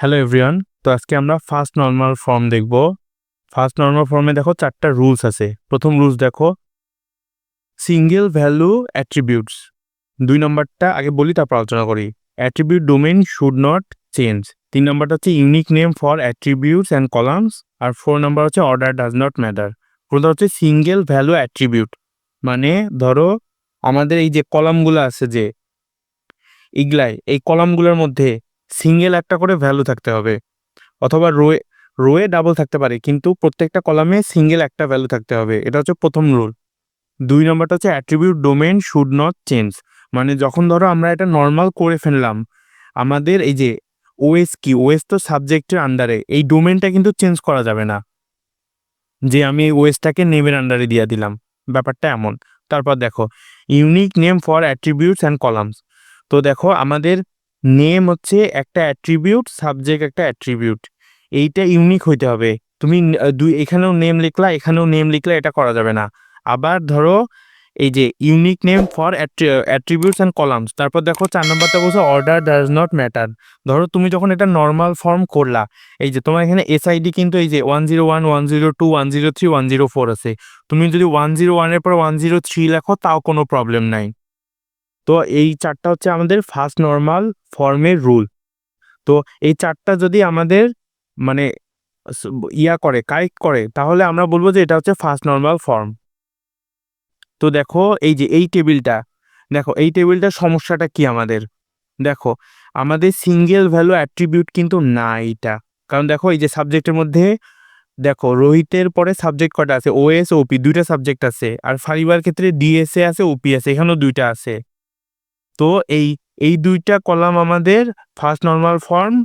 Hello everyone. তো আজকে আমরা ফার্স্ট নরমাল ফর্ম দেখব। ফার্স্ট নরমাল ফর্মে দেখো 4টা রুলস আছে। প্রথম রুলস দেখো, সিঙ্গেল ভ্যালু অ্যাট্রিবিউটস। 2 নম্বরটা আগে বলি, তারপর আলোচনা করি। Attribute domain should not change. 3 নম্বরটা হচ্ছে unique name for attributes and columns. আর 4 নম্বর হচ্ছে অর্ডার ডাজ নট ম্যাটার। প্রথম হচ্ছে সিঙ্গেল ভ্যালু অ্যাট্রিবিউট, মানে ধরো আমাদের এই যে কলামগুলো আছে, যে এই কলামগুলোর মধ্যে সিঙ্গেল একটা করে ভ্যালু থাকতে হবে, অথবা রোয়ে রোয়ে ডাবল থাকতে পারে, কিন্তু প্রত্যেকটা কলামে সিঙ্গেল একটা ভ্যালু থাকতে হবে। এটা হচ্ছে প্রথম রুল। 2 নম্বরটা হচ্ছে attribute domain should not change, মানে যখন ধরো আমরা এটা নর্মাল করে ফেললাম, আমাদের এই যে ওএস কি, ওএস তো সাবজেক্টের আন্ডারে, এই ডোমেইনটা কিন্তু চেঞ্জ করা যাবে না, যে আমি এই ওএসটাকে নেমের আন্ডারে দিয়ে দিলাম, ব্যাপারটা এমন। তারপর দেখো unique name for attributes and columns. তো দেখো আমাদের নেম হচ্ছে একটা অ্যাট্রিবিউট, সাবজেক্ট একটা অ্যাট্রিবিউট, এইটা ইউনিক হইতে হবে। তুমি এখানেও নেম লিখলা, এখানেও নেম লিখলা, এটা করা যাবে না। আবার ধরো এই যে unique name for attributes and columns, তারপর দেখো 4 নম্বরটা বলছে অর্ডার ডাজ নট ম্যাটার। ধরো তুমি যখন এটা নর্মাল ফর্ম করলা, এই যে তোমার এখানে এসআইডি কিন্তু এই যে 101, 102, 103, 104 আছে। তুমি যদি 101-এর পর 103 লেখো তাও কোনো প্রবলেম নাই। তো এই 4টা হচ্ছে আমাদের ফার্স্ট নর্মাল ফর্মের রুল। তো এই 4টা যদি আমাদের মানে কারেক্ট করে, তাহলে আমরা বলবো যে এটা হচ্ছে ফার্স্ট নর্মাল ফর্ম। তো দেখো এই যে এই টেবিলটা, দেখো এই টেবিলটার সমস্যাটা কি আমাদের। দেখো আমাদের সিঙ্গেল ভ্যালু অ্যাট্রিবিউট কিন্তু না এইটা, কারণ দেখো এই যে সাবজেক্টের মধ্যে দেখো রোহিতের পরে সাবজেক্ট কটা আছে, ওএস ওপি, 2টা সাবজেক্ট আছে। আর ফারিবার ক্ষেত্রে ডিএসএ আছে, ওপি আছে, এখানেও 2টা আছে। তো এই 2টা কলাম আমাদের ফার্স্ট নর্মাল ফর্ম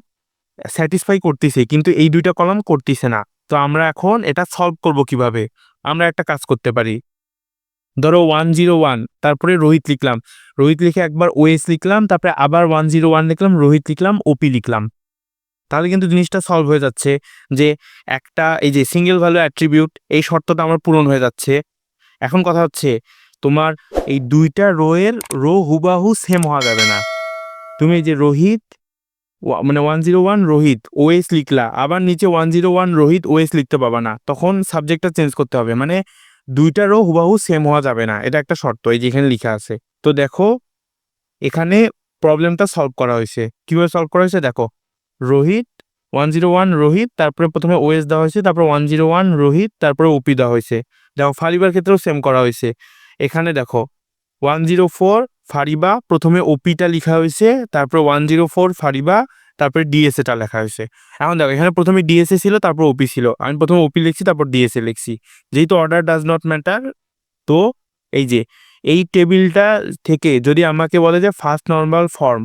স্যাটিসফাই করতেছে, কিন্তু এই 2টা কলাম করতেছে না। তো আমরা এখন এটা সলভ করব কিভাবে? আমরা একটা কাজ করতে পারি। ধরো 101, তারপরে রোহিত লিখলাম, রোহিত লিখে একবার ওএস লিখলাম, তারপরে আবার 101 লিখলাম, রোহিত লিখলাম, ওপি লিখলাম। তাহলে কিন্তু জিনিসটা সলভ হয়ে যাচ্ছে, যে একটা এই যে সিঙ্গেল ভ্যালু অ্যাট্রিবিউট, এই শর্তটা আমার পূরণ হয়ে যাচ্ছে। এখন কথা হচ্ছে, তোমার এই 2টা রো হুবাহু সেম হওয়া যাবে না। তুমি এই যে রোহিত মানে 101 রোহিত ওএস লিখলা, আবার নিচে 101 রোহিত ওএস লিখতে পাবা না, তখন সাবজেক্টটা চেঞ্জ করতে হবে। মানে 2টা রো হুবাহু সেম হওয়া যাবে না, এটা একটা শর্ত, এই যেখানে লেখা আছে। তো দেখো এখানে প্রবলেমটা সলভ করা হয়েছে। কিভাবে সলভ করা হয়েছে দেখো, রোহিত 101 রোহিত, তারপরে প্রথমে ওএস দেওয়া হয়েছে, তারপর 101 রোহিত, তারপরে ওপি দেওয়া হয়েছে। দেখো ফারিবার ক্ষেত্রেও সেম করা হয়েছে। এখানে দেখো 104 ফারিবা, প্রথমে ওপিটা লেখা হয়েছে, তারপর 104 ফারিবা, তারপরে ডিএসএটা লেখা হয়েছে। এখন দেখো এখানে প্রথমে ডিএসএ ছিল, তারপর ওপি ছিল, আমি প্রথমে ওপি লিখছি, তারপর ডিএসএ লিখছি। যেহেতু অর্ডার ডাজ নট ম্যাটার, তো এই যে এই টেবিলটা থেকে যদি আমাকে বলে যে ফার্স্ট নর্মাল ফর্ম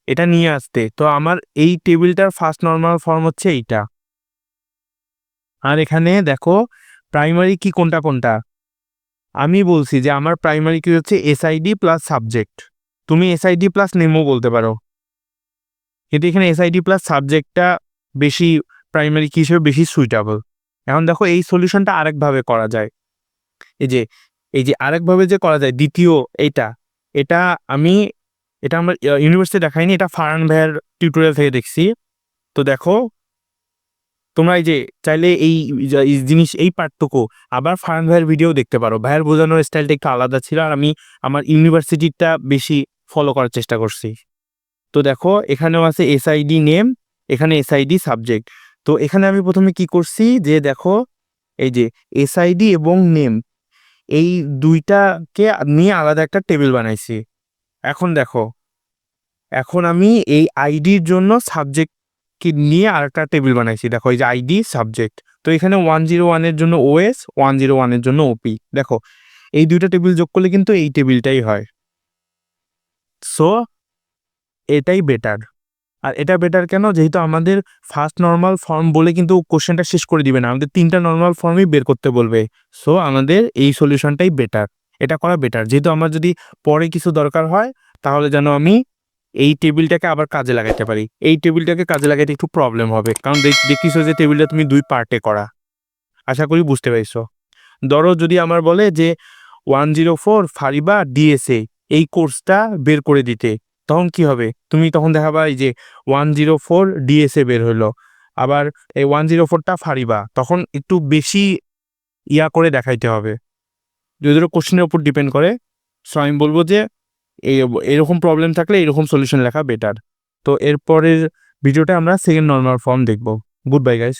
এটা নিয়ে আসতে, তো আমার এই টেবিলটার ফার্স্ট নর্মাল ফর্ম হচ্ছে এইটা। আর এখানে দেখো প্রাইমারি কি কোনটা কোনটা, আমি বলছি যে আমার প্রাইমারি কি হচ্ছে এসআইডি প্লাস সাবজেক্ট। তুমি এসআইডি প্লাস নেমও বলতে পারো, কিন্তু এখানে এসআইডি প্লাস সাবজেক্টটা বেশি প্রাইমারি কি হিসেবে বেশি সুইটেবল। এখন দেখো এই সলিউশনটা আরেকভাবে করা যায়। এই যে আরেকভাবে যে করা যায়, দ্বিতীয় এইটা, এটা আমি এটা আমার ইউনিভার্সিটি দেখাইনি, এটা ফারহান ভাইয়ের টিউটোরিয়াল থেকে দেখছি। তো দেখো তোমরা এই যে চাইলে এই জিনিস এই পার্টটুকু আবার ফারহান ভাইয়ের ভিডিও দেখতে পারো। ভাইয়ের বোঝানোর স্টাইলটা একটু আলাদা ছিল, আর আমি আমার ইউনিভার্সিটিটা বেশি ফলো করার চেষ্টা করছি। তো দেখো এখানেও আছে এসআইডি নেম, এখানে এসআইডি সাবজেক্ট। তো এখানে আমি প্রথমে কি করছি, যে দেখো এই যে এসআইডি এবং নেম, এই 2টাকে নিয়ে আলাদা একটা টেবিল বানাইছি। এখন দেখো, এখন আমি এই আইডির জন্য সাবজেক্ট কি নিয়ে আরেকটা টেবিল বানাইছি। দেখো এই যে আইডি সাবজেক্ট, তো এখানে 101-এর জন্য ওএস, 101-এর জন্য ওপি। দেখো এই 2টা টেবিল যোগ করলে কিন্তু এই টেবিলটাই হয়। সো এটাই বেটার। আর এটা বেটার কেন, যেহেতু আমাদের ফার্স্ট নর্মাল ফর্ম বলে কিন্তু কোশ্চেনটা শেষ করে দিবে না, আমাদের 3টা নর্মাল ফর্মই বের করতে বলবে। সো আমাদের এই সলিউশনটাই বেটার, এটা করা বেটার। যেহেতু আমার যদি পরে কিছু দরকার হয়, তাহলে যেন আমি এই টেবিলটাকে আবার কাজে লাগাইতে পারি। এই টেবিলটাকে কাজে লাগাইতে একটু প্রবলেম হবে, কারণ দেখিস যে টেবিলটা তুমি 2 পার্টে করা। আশা করি বুঝতে পারছো। ধরো যদি আমার বলে যে 104 ফারিবা ডিএসএ এই কোর্সটা বের করে দিতে, তখন কি হবে, তুমি তখন দেখাবা এই যে 104 ডিএসএ বের হইলো, আবার এই 104টা ফারিবা, তখন একটু বেশি ইয়া করে দেখাইতে হবে, যদি কোশ্চেনের উপর ডিপেন্ড করে। সো আমি বলবো যে এরকম প্রবলেম থাকলে এরকম সলিউশন লেখা বেটার। তো এরপরের ভিডিওটা আমরা সেকেন্ড নর্মাল ফর্ম দেখবো। Good bye guys.